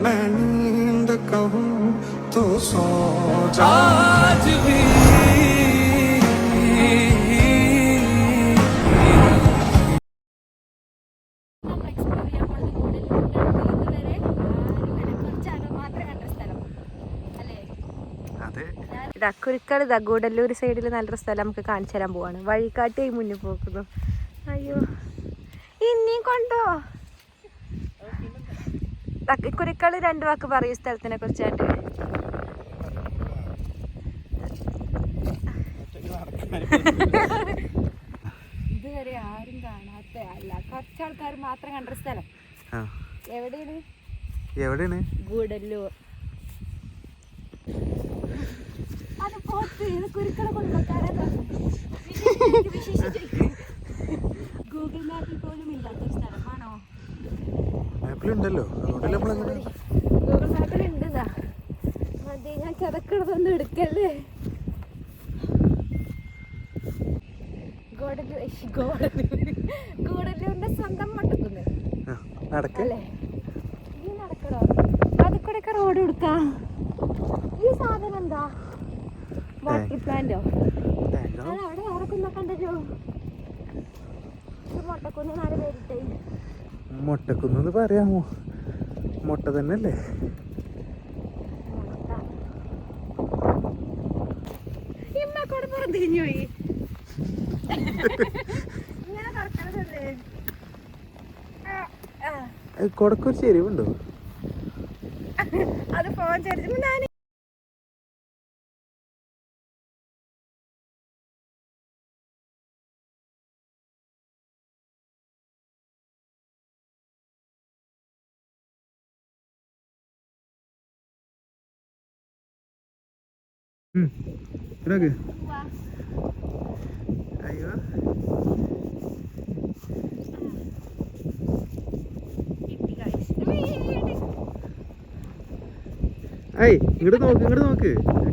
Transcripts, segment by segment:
मैं नींद कहूँ तो सो जा आज भी കുരുക്കൾ ഗൂഡല്ലൂർ സൈഡിൽ നല്ലൊരു സ്ഥലം നമുക്ക് കാണിച്ചു തരാൻ പോവാണ്. വഴികാട്ടി മുന്നിൽ പോകുന്നു. അയ്യോ ഇനിയും കൊണ്ടോ കുരുക്കൾ രണ്ടു വാക്ക് പറയൂ സ്ഥലത്തിനെ കുറിച്ചായിട്ട്. ഇതുവരെ ആരും കാണാത്ത അല്ല കുറച്ചാൾക്കാർ മാത്രം കണ്ട സ്ഥലം എവിടെയാണ്? ഗൂഡല്ലൂർ. അത് പോത്ത് കുരുക്കളെ കൊണ്ടുവെക്കാനോ ഗൂഗിൾ മാപ്പിൽ പോലും ഇല്ലാത്തൊരു സ്ഥലമാണോ? മാപ്പിലുണ്ടല്ലോ. ഗൂഗിൾ മാപ്പിൽ ഉണ്ട്. മതി ഞാൻ ചതക്കണതൊന്നും എടുക്കല്ലേ. ഗൂഡല്ലൂരിന്റെ സ്വന്തം മട്ടക്കുന്ന് അല്ലേ? ഈ നടക്കണോ? അത് കൂടെ റോഡ് കൊടുക്കാം. ഈ സാധനം എന്താ? വാട്ടർ പ്ലാന്റോ? അവിടെ വേറെ കുന്നൊക്കെ ഉണ്ടല്ലോ. മൊട്ടക്കുന്ന് നാല് പേരിട്ടേ. മൊട്ടക്കുന്ന് പറയാമോ? മൊട്ട തന്നെയല്ലേ? ഇമ്മക്കൂടെ പുറത്തിരിഞ്ഞു പോയി. ഇങ്ങനെ തുറക്കണതല്ലേ? കൊടക്കൊരു ചെരിവുണ്ടോ? അത് ഫോൺ ചരിച്ചു. ഞാൻ അയ്യോ ഏയ് ഇങ്ങോട്ട് നോക്ക്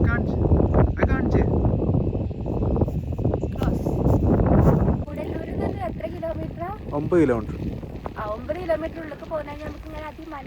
കാണിച്ചേ. ഗൂഡല്ലൂരിൽ നിന്ന് എത്ര കിലോമീറ്റർ? 9 കിലോമീറ്റർ. 9 കിലോമീറ്റർ ഉള്ളിലേക്ക് പോകാൻ നമുക്ക് ഇങ്ങനെ അതിമല